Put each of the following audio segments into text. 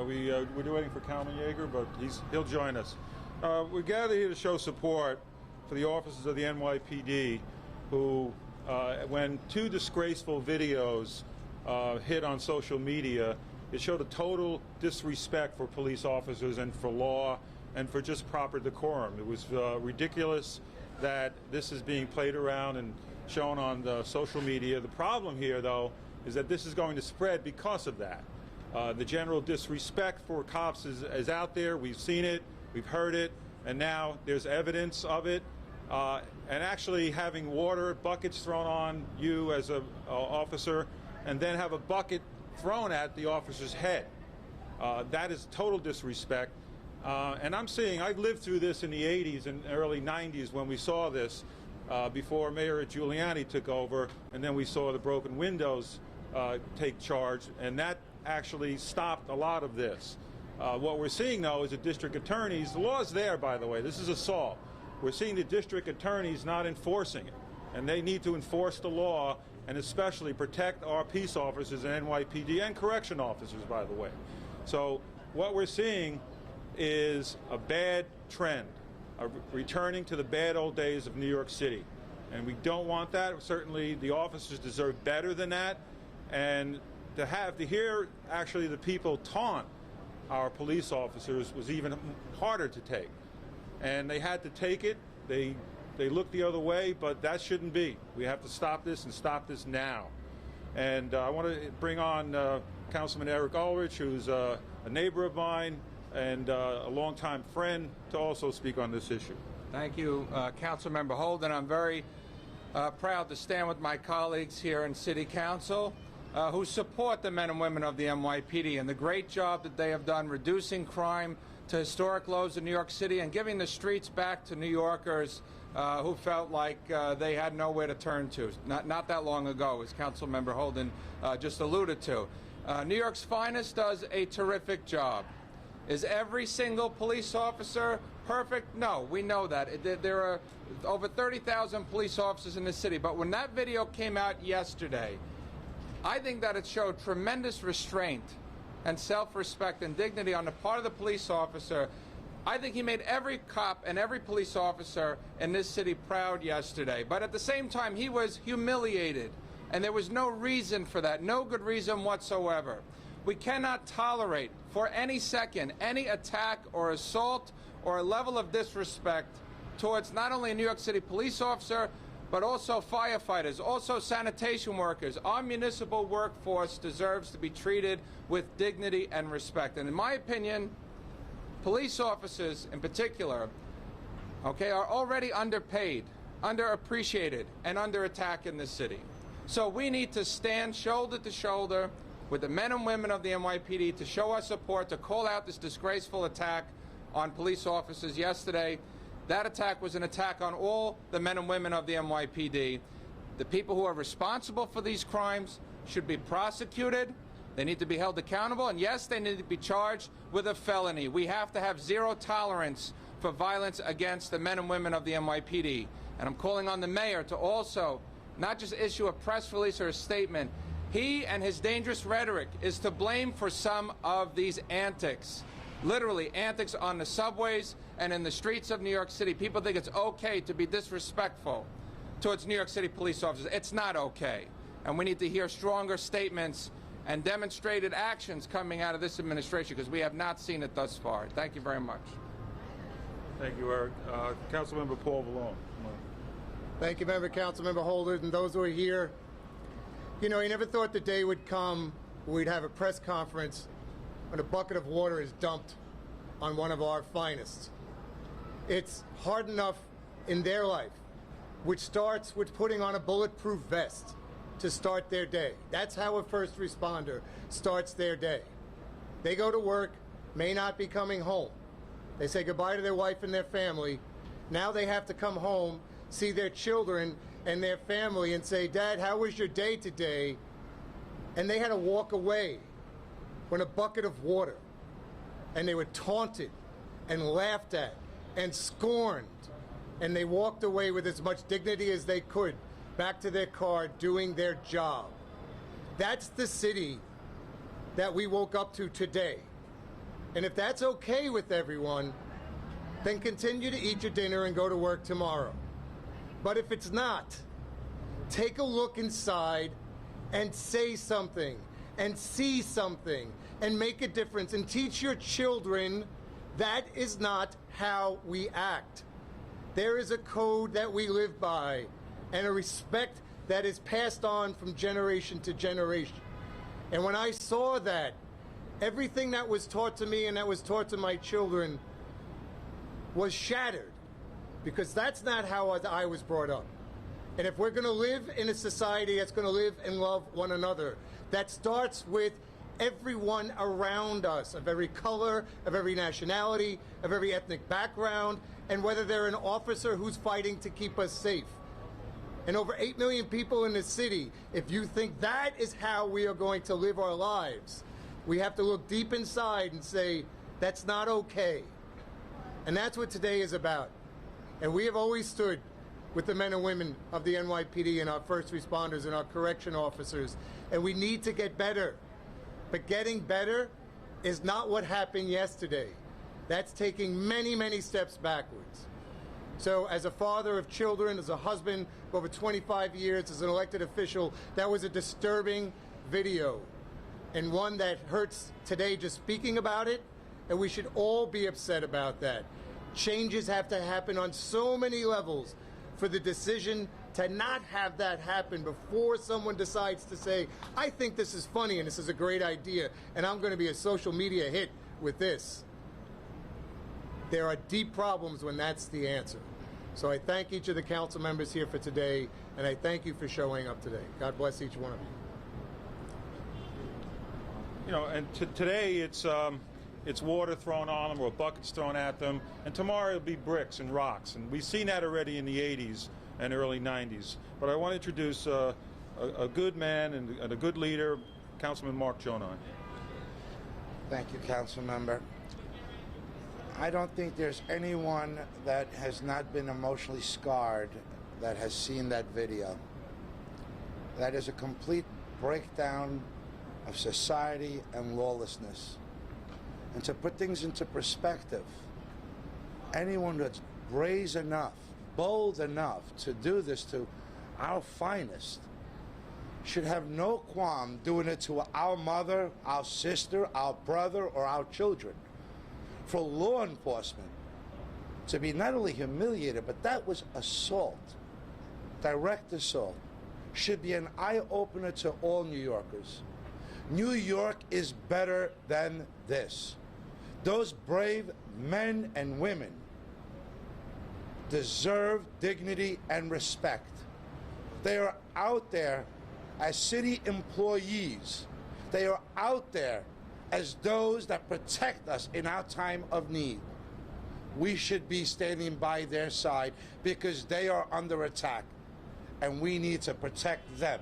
We're waiting for Kalman Yeager, but he'll join us. We gather here to show support for the officers of the NYPD who, when two disgraceful videos hit on social media, it showed a total disrespect for police officers and for law and for just proper decorum. It was ridiculous that this is being played around and shown on social media. The problem here, though, is that this is going to spread because of that. The general disrespect for cops is out there. We've seen it, we've heard it, and now there's evidence of it. And actually having water buckets thrown on you as an officer and then have a bucket thrown at the officer's head. That is total disrespect. And I've lived through this in the 80s and early 90s when we saw this before Mayor Giuliani took over, and then we saw the broken windows take charge, and that actually stopped a lot of this. What we're seeing, though, is the district attorneys, the law is there, by the way, this is assault. We're seeing the district attorneys not enforcing it, and they need to enforce the law and especially protect our peace officers in NYPD and correction officers, by the way. So what we're seeing is a bad trend, returning to the bad old days of New York City. And we don't want that. Certainly the officers deserve better than that. And to hear actually the people taunt our police officers was even harder to take. And they had to take it. They looked the other way, but that shouldn't be. We have to stop this and stop this now. And I want to bring on Councilman Eric Ulrich, who's a neighbor of mine and a longtime friend, to also speak on this issue. Thank you, Councilmember Holden. I'm very proud to stand with my colleagues here in City Council who support the men and women of the NYPD and the great job that they have done reducing crime to historic lows in New York City and giving the streets back to New Yorkers who felt like they had nowhere to turn to. Not that long ago, as Councilmember Holden just alluded to. New York's Finest does a terrific job. Is every single police officer perfect? No, we know that. There are over 30,000 police officers in the city. But when that video came out yesterday, I think that it showed tremendous restraint and self-respect and dignity on the part of the police officer. I think he made every cop and every police officer in this city proud yesterday. But at the same time, he was humiliated. And there was no reason for that, no good reason whatsoever. We cannot tolerate for any second any attack or assault or a level of disrespect towards not only a New York City police officer, but also firefighters, also sanitation workers. Our municipal workforce deserves to be treated with dignity and respect. And in my opinion, police officers in particular, are already underpaid, underappreciated, and under attack in this city. So we need to stand shoulder to shoulder with the men and women of the NYPD to show our support, to call out this disgraceful attack on police officers yesterday. That attack was an attack on all the men and women of the NYPD. The people who are responsible for these crimes should be prosecuted. They need to be held accountable. And yes, they need to be charged with a felony. We have to have zero tolerance for violence against the men and women of the NYPD. And I'm calling on the mayor to also not just issue a press release or a statement. He and his dangerous rhetoric is to blame for some of these antics. Literally antics on the subways and in the streets of New York City. People think it's okay to be disrespectful towards New York City police officers. It's not okay. And we need to hear stronger statements and demonstrated actions coming out of this administration, because we have not seen it thus far. Thank you very much. Thank you, Eric. Councilmember Paul Vallone. Thank you, Councilmember Holden, and those who are here. You know, you never thought the day would come where we'd have a press conference when a bucket of water is dumped on one of our finest. It's hard enough in their life, which starts with putting on a bulletproof vest to start their day. That's how a first responder starts their day. They go to work, may not be coming home. They say goodbye to their wife and their family. Now they have to come home, see their children and their family and say, Dad, how was your day today? And they had to walk away when a bucket of water, and they were taunted and laughed at and scorned, and they walked away with as much dignity as they could back to their car doing their job. That's the city that we woke up to today. And if that's okay with everyone, then continue to eat your dinner and go to work tomorrow. But if it's not, take a look inside and say something and see something and make a difference and teach your children that is not how we act. There is a code that we live by and a respect that is passed on from generation to generation. And when I saw that, everything that was taught to me and that was taught to my children was shattered, because that's not how I was brought up. And if we're going to live in a society that's going to live and love one another, that starts with everyone around us, of every color, of every nationality, of every ethnic background, and whether they're an officer who's fighting to keep us safe. And over 8 million people in the city, if you think that is how we are going to live our lives, we have to look deep inside and say, that's not okay. And that's what today is about. And we have always stood with the men and women of the NYPD and our first responders and our correction officers. And we need to get better. But getting better is not what happened yesterday. That's taking many, many steps backwards. So as a father of children, as a husband for over 25 years, as an elected official, that was a disturbing video, and one that hurts today just speaking about it, and we should all be upset about that. Changes have to happen on so many levels for the decision to not have that happen before someone decides to say, I think this is funny and this is a great idea, and I'm going to be a social media hit with this. There are deep problems when that's the answer. So I thank each of the council members here for today, and I thank you for showing up today. God bless each one of you. You know, and today it's water thrown on them or buckets thrown at them, and tomorrow it'll be bricks and rocks. And we've seen that already in the 80s and early 90s. But I want to introduce a good man and a good leader, Councilman Mark Jonai. Thank you, Council Member. I don't think there's anyone that has not been emotionally scarred that has seen that video. That is a complete breakdown of society and lawlessness. And to put things into perspective, anyone that's brave enough, bold enough to do this to our finest should have no qualm doing it to our mother, our sister, our brother, or our children. For law enforcement to be not only humiliated, but that was assault, direct assault, should be an eye-opener to all New Yorkers. New York is better than this. Those brave men and women deserve dignity and respect. They are out there as city employees. They are out there as those that protect us in our time of need. We should be standing by their side because they are under attack, and we need to protect them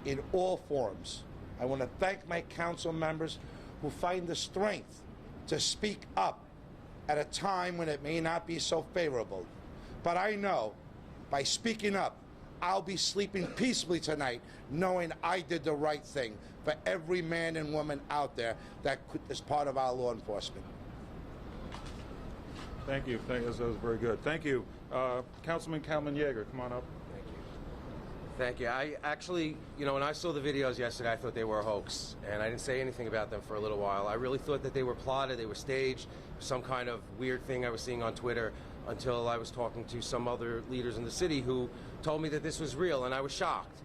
in all forms. I want to thank my council members who find the strength to speak up at a time when it may not be so favorable. But I know by speaking up, I'll be sleeping peacefully tonight knowing I did the right thing for every man and woman out there that is part of our law enforcement. Thank you. That was very good. Thank you. Councilman Kalman Yeager, come on up. Thank you. Thank you. I actually, when I saw the videos yesterday, I thought they were a hoax, and I didn't say anything about them for a little while. I really thought that they were plotted, they were staged, some kind of weird thing I was seeing on Twitter, until I was talking to some other leaders in the city who told me that this was real, and I was shocked.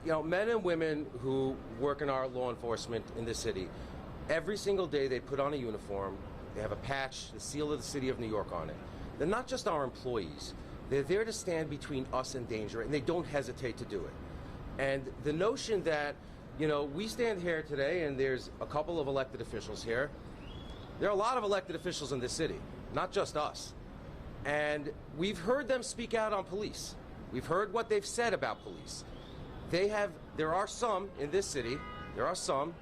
Men and women who work in our law enforcement in this city, every single day they put on a uniform, they have a patch, the seal of the city of New York on it. They're not just our employees. They're there to stand between us and danger, and they don't hesitate to do it. And the notion that, we stand here today and there's a couple of elected officials here. There are a lot of elected officials in this city, not just us. And we've heard them speak out on police. We've heard what they've said about police. There are some in this city,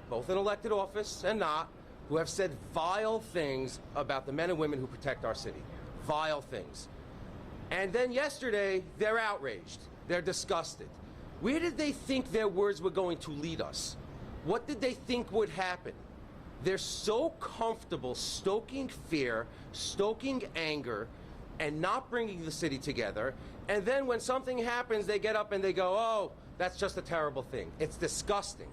both in elected office and not, who have said vile things about the men and women who protect our city. Vile things. And then yesterday, they're outraged. They're disgusted. Where did they think their words were going to lead us? What did they think would happen? They're so comfortable stoking fear, stoking anger, and not bringing the city together. And then when something happens, they get up and they go, oh, that's just a terrible thing. It's disgusting.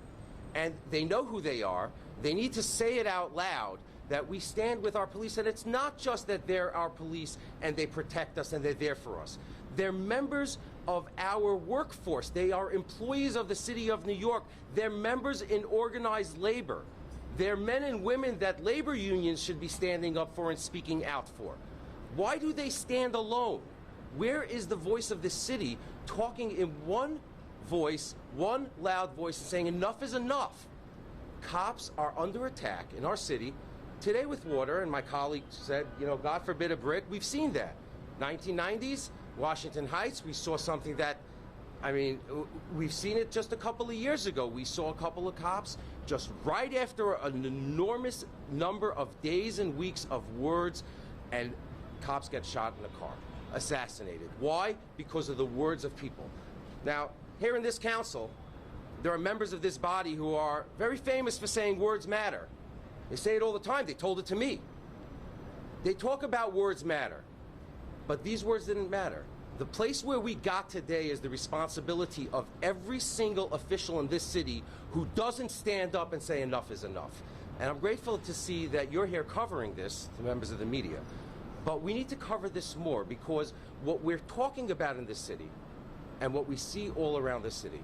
And they know who they are. They need to say it out loud that we stand with our police. And it's not just that they're our police and they protect us and they're there for us. They're members of our workforce. They are employees of the city of New York. They're members in organized labor. They're men and women that labor unions should be standing up for and speaking out for. Why do they stand alone? Where is the voice of this city talking in one voice, one loud voice, and saying enough is enough? Cops are under attack in our city today with water, and my colleague said, you know, God forbid a brick. We've seen that. 1990s, Washington Heights, we saw something that, I mean, we've seen it just a couple of years ago. We saw a couple of cops just right after an enormous number of days and weeks of words, and cops get shot in the car, assassinated. Why? Because of the words of people. Now, here in this council, there are members of this body who are very famous for saying words matter. They say it all the time. They told it to me. They talk about words matter, but these words didn't matter. The place where we got today is the responsibility of every single official in this city who doesn't stand up and say enough is enough. And I'm grateful to see that you're here covering this, the members of the media. But we need to cover this more, because what we're talking about in this city and what we see all around the city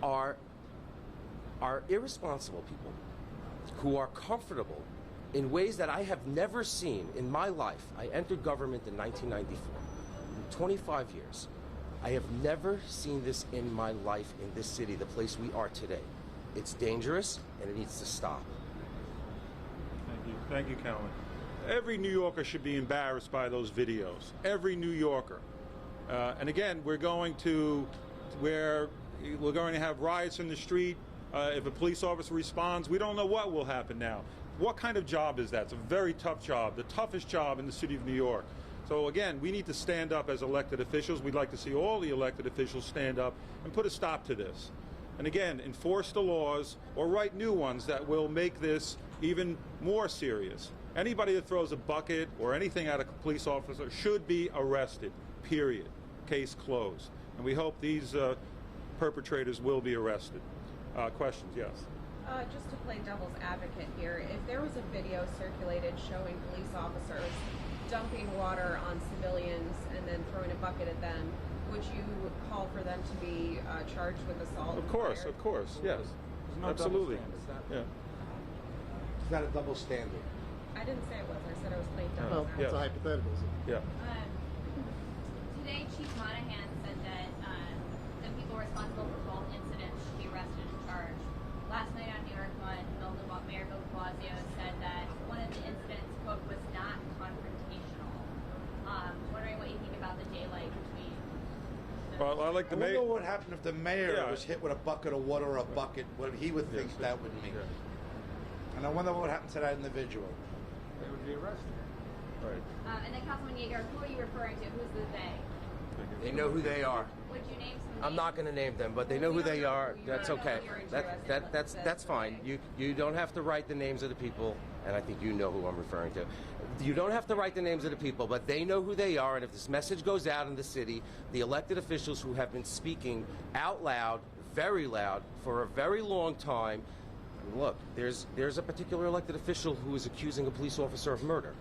are irresponsible people who are comfortable in ways that I have never seen in my life. I entered government in 1994. In 25 years, I have never seen this in my life in this city, the place we are today. It's dangerous, and it needs to stop. Thank you. Thank you, Calvin. Every New Yorker should be embarrassed by those videos. Every New Yorker. And again, we're going to have riots in the street. If a police officer responds, we don't know what will happen now. What kind of job is that? It's a very tough job, the toughest job in the city of New York. So again, we need to stand up as elected officials. We'd like to see all the elected officials stand up and put a stop to this. And again, enforce the laws or write new ones that will make this even more serious. Anybody that throws a bucket or anything at a police officer should be arrested, period. Case closed. And we hope these perpetrators will be arrested. Questions? Yes. Just to play devil's advocate here, if there was a video circulated showing police officers dumping water on civilians and then throwing a bucket at them, would you call for them to be charged with assault? Of course, yes. No absolutely. Yeah. It's not a double standard. I didn't say it was. I said I was playing devil's Well, advocate. it's a hypothetical. Yeah. Today, Chief Monahan said that the people responsible for both incidents should be arrested and charged. Last night on New York One, Mayor Bill de Blasio said that one of the incidents, quote, was not confrontational. Wondering what you think about the daylight between those. Well, I like the I wonder mayor. what would happen if the mayor was hit with a bucket of water or a bucket, what he would think that would mean. And I wonder what would happen to that individual. They would be arrested. Right. And then Councilman Yeager, who are you referring to? Who's the they? They know who they are. Would you name some I'm not going to name them, but they know who they are. That's okay. That's fine. You don't have to write the names of the people, and I think you know who I'm referring to. You don't have to write the names of the people, but they know who they are, and if this message goes out in the city, the elected officials who have been speaking out loud, very loud, for a very long time, look, there's a particular elected official who is accusing a police officer of murder.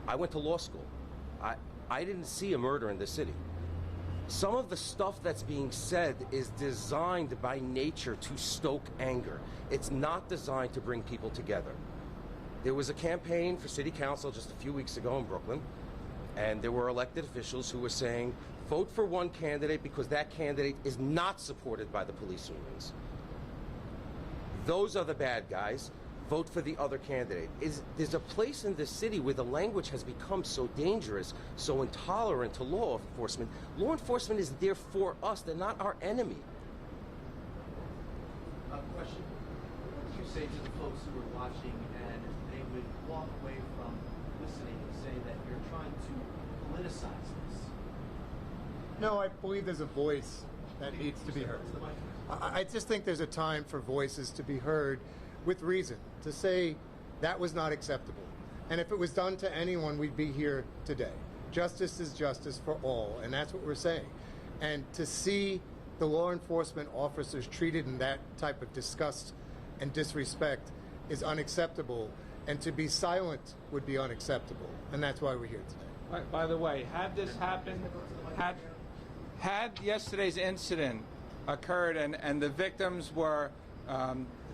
I went to law school. I didn't see a murder in this city. Some of the stuff that's being said is designed by nature to stoke anger. It's not designed to bring people together. There was a campaign for city council just a few weeks ago in Brooklyn, and there were elected officials who were saying, vote for one candidate because that candidate is not supported by the police unions. Those are the bad guys. Vote for the other candidate. There's a place in this city where the language has become so dangerous, so intolerant to law enforcement. Law enforcement is there for us. They're not our enemy. Question. What would you say to the folks who are watching and they would walk away from listening and say that you're trying to politicize this? No, I believe there's a voice that needs to be heard. I just think there's a time for voices to be heard. with reason to say that was not acceptable. And if it was done to anyone, we'd be here today. Justice is justice for all, and that's what we're saying. And to see the law enforcement officers treated in that type of disgust and disrespect is unacceptable, and to be silent would be unacceptable, and that's why we're here today. By the way, had this happened, had yesterday's incident occurred and the victims were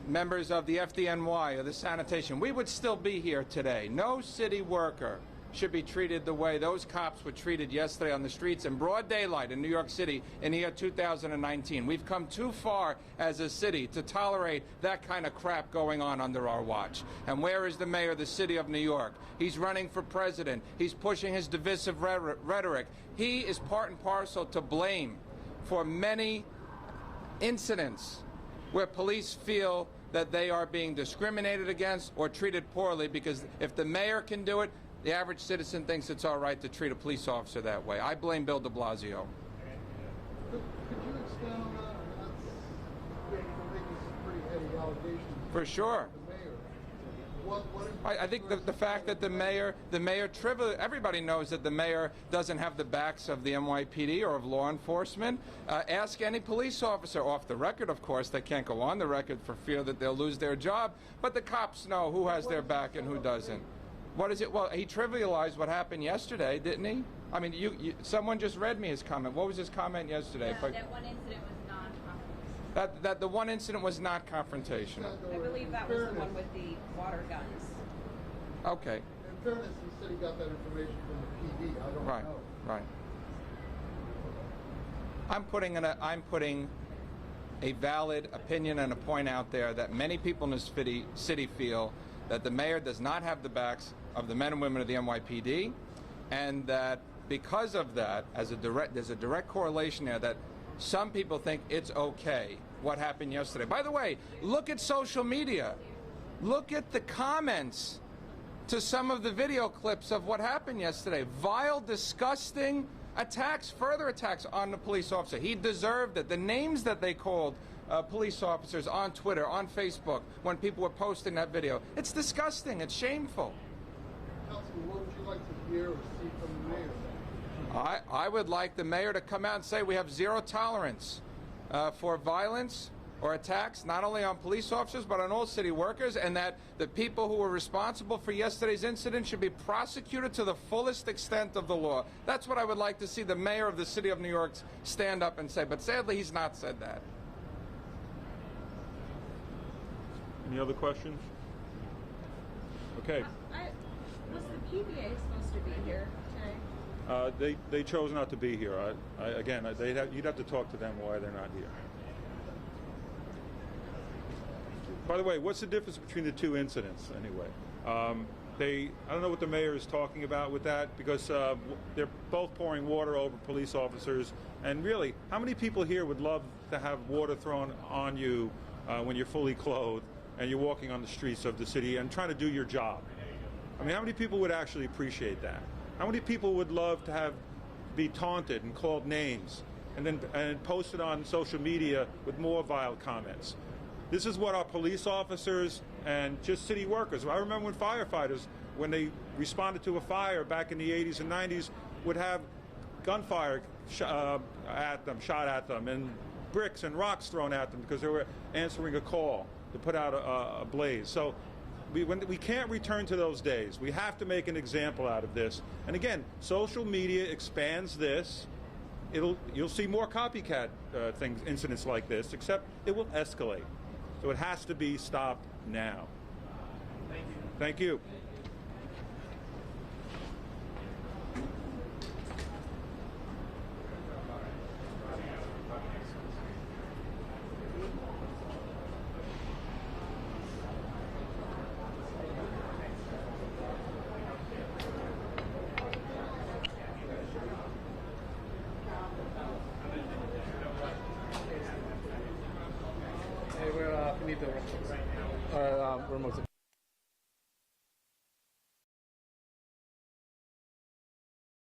members of the FDNY or the sanitation, we would still be here today. No city worker should be treated the way those cops were treated yesterday on the streets in broad daylight in New York City in the year 2019. We've come too far as a city to tolerate that kind of crap going on under our watch. And where is the mayor of the city of New York? He's running for president. He's pushing his divisive rhetoric. He is part and parcel to blame for many incidents where police feel that they are being discriminated against or treated poorly, because if the mayor can do it, the average citizen thinks it's all right to treat a police officer that way. I blame Bill de Blasio. Could you expand on that? That's making some pretty heavy allegations. For sure. The mayor. I think the fact that the mayor everybody knows that the mayor doesn't have the backs of the NYPD or of law enforcement. Ask any police officer, off the record, of course. They can't go on the record for fear that they'll lose their job. But the cops know who has their back and who doesn't. What is it? Well, he trivialized what happened yesterday, didn't he? I mean, someone just read me his comment. What was his comment yesterday? That one incident was non-confrontational. That the one incident was not confrontational. I believe that was the one with the water guns. Okay. In fairness, he said he got that information from the PD. I don't know. Right. I'm putting a valid opinion and a point out there that many people in this city feel that the mayor does not have the backs of the men and women of the NYPD, and that because of that, there's a direct correlation there that some people think it's okay what happened yesterday. By the way, look at social media. Look at the comments to some of the video clips of what happened yesterday. Vile, disgusting attacks, further attacks on the police officer. He deserved it. The names that they called police officers on Twitter, on Facebook, when people were posting that video. It's disgusting. It's shameful. Councilman, what would you like to hear or see from the mayor? I would like the mayor to come out and say we have zero tolerance for violence or attacks, not only on police officers, but on all city workers, and that the people who were responsible for yesterday's incident should be prosecuted to the fullest extent of the law. That's what I would like to see the mayor of the city of New York stand up and say, but sadly he's not said that. Any other questions? Okay. Was the PBA supposed to be here today? They chose not to be here. Again, you'd have to talk to them why they're not here. By the way, what's the difference between the two incidents anyway? I don't know what the mayor is talking about with that, because they're both pouring water over police officers. And really, how many people here would love to have water thrown on you when you're fully clothed and you're walking on the streets of the city and trying to do your job? I mean, how many people would actually appreciate that? How many people would love to be taunted and called names and posted on social media with more vile comments? This is what our police officers and just city workers, I remember when firefighters, when they responded to a fire back in the 80s and 90s, would have gunfire shot at them, and bricks and rocks thrown at them because they were answering a call to put out a blaze. So we can't return to those days. We have to make an example out of this. And again, social media expands this. You'll see more copycat incidents like this, except it will escalate. So it has to be stopped now. Thank you. Thank you. Hey, we're finito. Remote.